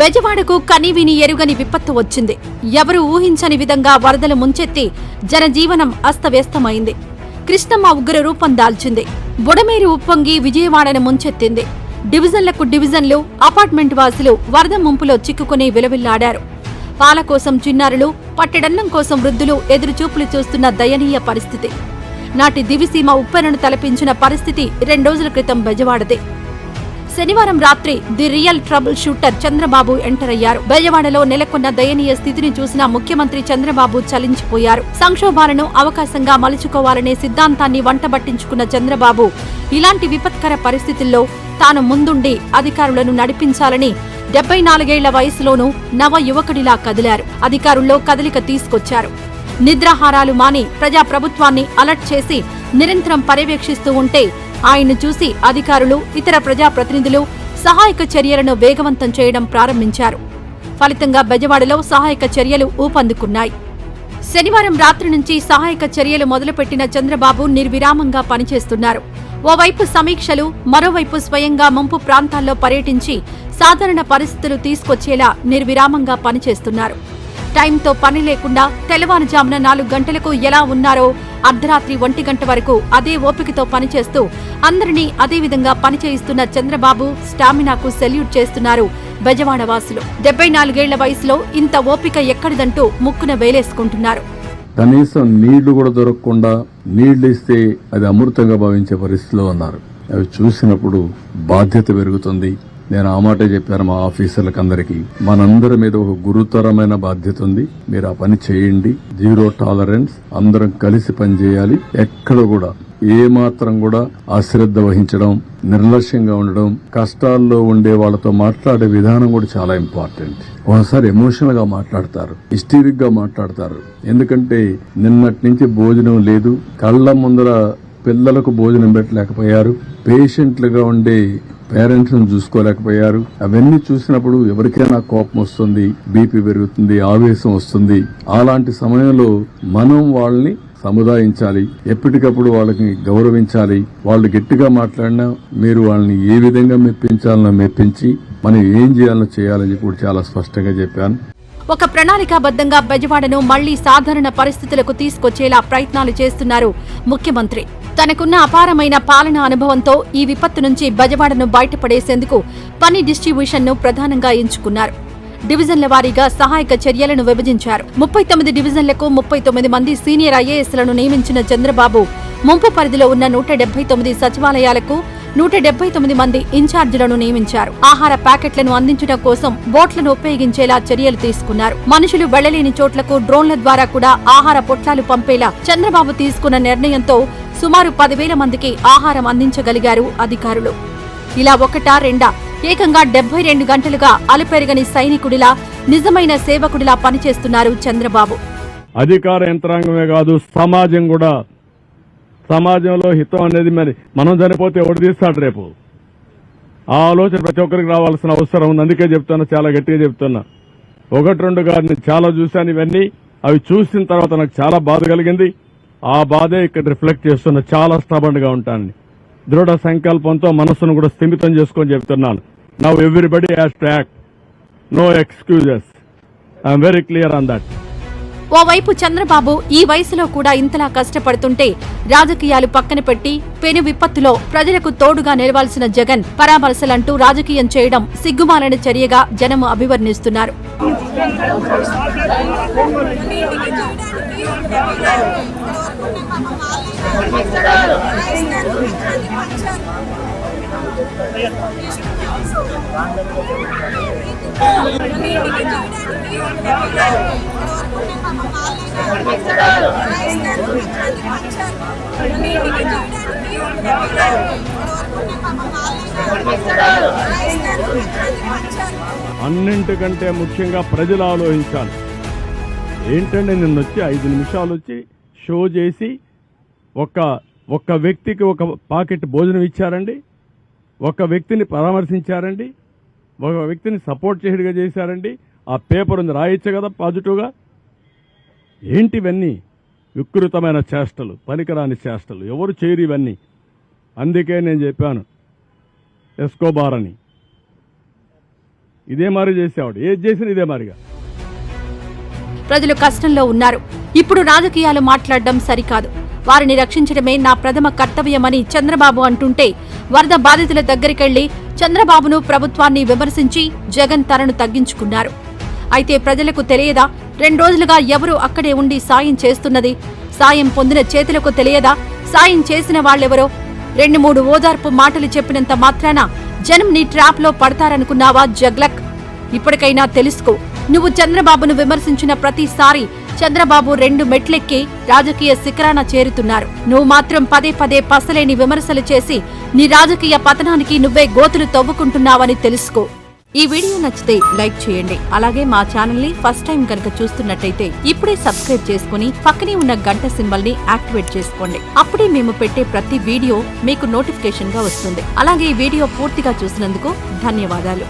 బెజవాడకు కనీవిని ఎరుగని విపత్తు వచ్చింది. ఎవరూ ఊహించని విధంగా వరదలు ముంచెత్తి జనజీవనం అస్తవ్యస్తమైంది. కృష్ణమ్మ ఉగ్ర రూపం దాల్చింది. బుడమేరు ఉప్పొంగి విజయవాడను ముంచెత్తింది. డివిజన్లకు డివిజన్లు, అపార్ట్మెంట్ వాసులు వరద ముంపులో చిక్కుకుని విలవిల్లాడారు. పాల కోసం చిన్నారులు, పట్టెడన్నం కోసం వృద్ధులు ఎదురుచూపులు చూస్తున్న దయనీయ పరిస్థితి. నాటి దివిసీమ ఉప్పెనను తలపించిన పరిస్థితి 2 రోజుల క్రితం బెజవాడదే. శనివారం రాత్రి the real trouble shooter Chandrababu enter అయ్యారు. బెజవాడలో నెలకొన్న దయనీయ స్థితిని చూసిన ముఖ్యమంత్రి చంద్రబాబు చలించిపోయారు. సంక్షోభాలను అవకాశంగా మలుచుకోవాలనే సిద్ధాంతాన్ని వంటబట్టించుకున్న చంద్రబాబు ఇలాంటి విపత్కర పరిస్థితుల్లో తాను ముందుండి అధికారులను నడిపించాలని 74 ఏళ్ల వయసులోనూ నవ యువకుడిలా కదిలారు. అధికారుల్లో కదలిక తీసుకొచ్చారు. నిద్రాహారాలు మాని ప్రజాప్రభుత్వాన్ని అలర్ట్ చేసి నిరంతరం పర్యవేక్షిస్తూ ఉంటే ఆయన్ను చూసి అధికారులు, ఇతర ప్రజాప్రతినిధులు సహాయక చర్యలను వేగవంతం చేయడం ప్రారంభించారు. ఫలితంగా బెజవాడలో సహాయక చర్యలు ఊపందుకున్నాయి. శనివారం రాత్రి నుంచి సహాయక చర్యలు మొదలుపెట్టిన చంద్రబాబు నిర్విరామంగా పనిచేస్తున్నారు. ఓవైపు సమీక్షలు, మరోవైపు స్వయంగా ముంపు ప్రాంతాల్లో పర్యటించి సాధారణ పరిస్థితులు తీసుకొచ్చేలా నిర్విరామంగా పనిచేస్తున్నారు. టైంతో పని లేకుండా తెల్లవారుజామున 4 గంటలకు ఎలా ఉన్నారో అర్ధరాత్రి 1 గంట వరకు అదే ఓపికతో పనిచేస్తూ అందరినీ అదే విధంగా పనిచేయిస్తున్న చంద్రబాబు స్టామినాకు సెల్యూట్ చేస్తున్నారు బెజవాడ వాసులు. 74 ఏళ్ల వయసులో ఇంత ఓపిక ఎక్కడిదంటూ ముక్కున వేలేసుకుంటున్నారు. కనీసం నీళ్లు కూడా దొరకకుండా నీళ్లు ఇస్తే అది అమృతంగా భావించే పరిస్థితిలో ఉన్నారు. అవి చూసినప్పుడు బాధ్యత పెరుగుతుంది. నేను ఆ మాటే చెప్పాను మా ఆఫీసర్లకు అందరికీ. మనందరి మీద ఒక గురుతరమైన బాధ్యత ఉంది. మీరు ఆ పని చేయండి. 0 టాలరెన్స్. అందరం కలిసి పనిచేయాలి. ఎక్కడ కూడా ఏమాత్రం కూడా అశ్రద్ధ వహించడం, నిర్లక్ష్యంగా ఉండడం, కష్టాల్లో ఉండే వాళ్ళతో మాట్లాడే విధానం కూడా చాలా ఇంపార్టెంట్. ఒకసారి ఎమోషనల్ గా మాట్లాడతారు, హిస్టీరిక్ గా మాట్లాడతారు. ఎందుకంటే నిన్నటి నుంచి భోజనం లేదు, కళ్ల ముందర పిల్లలకు భోజనం పెట్టలేకపోయారు, పేషెంట్లుగా ఉండే పేరెంట్స్ ను చూసుకోలేకపోయారు. అవన్నీ చూసినప్పుడు ఎవరికైనా కోపం వస్తుంది, బీపీ పెరుగుతుంది, ఆవేశం వస్తుంది. అలాంటి సమయంలో మనం వాళ్ళని సముదాయించాలి, ఎప్పటికప్పుడు వాళ్ళకి గౌరవించాలి. వాళ్ళు గట్టిగా మాట్లాడినా మీరు వాళ్ళని ఏ విధంగా మెప్పించాలనో మెప్పించి మనం ఏం చేయాలో చేయాలని కూడా చాలా స్పష్టంగా చెప్పాను. ఒక ప్రణాళికాబద్ధంగా బెజవాడను మళ్లీ సాధారణ పరిస్థితులకు తీసుకొచ్చేలా ప్రయత్నాలు చేస్తున్నారు ముఖ్యమంత్రి. తనకున్న అపారమైన పాలనా అనుభవంతో ఈ విపత్తు నుంచి బెజవాడను బయటపడేసేందుకు పని డిస్ట్రిబ్యూషన్ ను ప్రధానంగా ఎంచుకున్నారు. డివిజన్ల వారీగా సహాయక చర్యలను విభజించారు. 39 డివిజన్లకు 39 మంది సీనియర్ ఐఏఎస్లను నియమించిన చంద్రబాబు ముంపు పరిధిలో ఉన్న 179 సచివాలయాలకు 179 మంది ఇన్ఛార్జీలను నియమించారు. ఆహార ప్యాకెట్లను అందించడం కోసం బోట్లను ఉపయోగించేలా చర్యలు తీసుకున్నారు. మనుషులు వెళ్లలేని చోట్లకు డ్రోన్ల ద్వారా కూడా ఆహార పొట్లాలు పంపేలా చంద్రబాబు తీసుకున్న నిర్ణయంతో సుమారు 10,000 మందికి ఆహారం అందించగలిగారు అధికారులు. ఇలా ఒకటా రెండా ఏకంగా 72 గంటలుగా అలుపెరగని సైనికుడిలా, నిజమైన సేవకుడిలా పనిచేస్తున్నారు చంద్రబాబు. అధికార యంత్రాంగమే కాదు, సమాజం కూడా. సమాజంలో హితం అనేది మరి మనం చనిపోతే ఎవడు తీస్తాడు రేపు? ఆ ఆలోచన ప్రతి ఒక్కరికి రావాల్సిన అవసరం ఉంది. అందుకే చెప్తున్నా, చాలా గట్టిగా చెప్తున్నా. 1-2 గారిని చాలా చూశాను. ఇవన్నీ అవి చూసిన తర్వాత నాకు చాలా బాధ కలిగింది. ఆ బాధే ఇక్కడ రిఫ్లెక్ట్ చేస్తున్నా. చాలా స్టబర్న్ గా ఉంటాను. దృఢ సంకల్పంతో మనసును కూడా స్థిమితం చేసుకొని చెప్తున్నాను. Now everybody has to act. No excuses. I'm very clear on that. ఓవైపు చంద్రబాబు ఈ వయసులో కూడా ఇంతలా కష్టపడుతుంటే రాజకీయాలు పక్కన పెట్టి పెను విపత్తులో ప్రజలకు తోడుగా నిలవాల్సిన జగన్ పరామర్శలంటూ రాజకీయం చేయడం సిగ్గుమాలిన చర్యగా జనం అభివర్ణిస్తున్నారు. అన్నింటికంటే ముఖ్యంగా ప్రజలు ఆలోచించాలి. ఏంటంటే నిన్నొచ్చి 5 నిమిషాలు వచ్చి షో చేసి ఒక్క వ్యక్తికి ఒక పాకెట్ భోజనం ఇచ్చారండి, ఒక వ్యక్తిని పరామర్శించారండి, ఒక వ్యక్తిని సపోర్ట్ చేయడుగా చేశారండి. ఆ పేపర్ ఉంది, రాయొచ్చు కదా పాజిటివ్గా. ఏంటివన్నీ? వికృతమైన చేష్టలు, పనికిరాని చేష్టలు. ఎవరు చేయరు ఇవన్నీ. అందుకే నేను చెప్పాను ఎస్కోబార్ అని. ఇదే మారి చేసేవాడు, ఏది చేసినా ఇదే మారిగా. ప్రజలు కష్టంలో ఉన్నారు. ఇప్పుడు రాజకీయాలు మాట్లాడడం సరికాదు. వారిని రక్షించడమే నా ప్రథమ కర్తవ్యమని చంద్రబాబు అంటుంటే, వరద బాధితుల దగ్గరికెళ్లి చంద్రబాబును, ప్రభుత్వాన్ని విమర్శించి జగన్ తనను తగ్గించుకున్నారు. అయితే ప్రజలకు తెలియదా 2 రోజులుగా ఎవరు అక్కడే ఉండి సాయం చేస్తున్నది? సాయం పొందిన చేతులకు తెలియదా సాయం చేసిన వాళ్లెవరో? 2-3 ఓదార్పు మాటలు చెప్పినంత మాత్రాన జనం నీ ట్రాప్ లో పడతారనుకున్నావా జగ్లక్? ఇప్పటికైనా తెలుసుకో. నువ్వు చంద్రబాబును విమర్శించిన ప్రతిసారి చంద్రబాబు 2 మెట్లెక్కి రాజకీయ శిఖరాన చేరుతున్నారు. నువ్వు మాత్రం పదే పదే పసలేని విమర్శలు చేసి నీ రాజకీయ పతనానికి నువ్వే గోతులు తవ్వుకుంటున్నావని తెలుసుకో. ఈ వీడియో నచ్చితే లైక్ చేయండి. అలాగే మా ఛానల్ ని ఫస్ట్ టైం కనుక చూస్తున్నట్టయితే ఇప్పుడే సబ్స్క్రైబ్ చేసుకుని పక్కనే ఉన్న గంట సింబల్ ని యాక్టివేట్ చేసుకోండి. అప్పుడే మేము పెట్టే ప్రతి వీడియో మీకు నోటిఫికేషన్ గా వస్తుంది. అలాగే ఈ వీడియో పూర్తిగా చూసినందుకు ధన్యవాదాలు.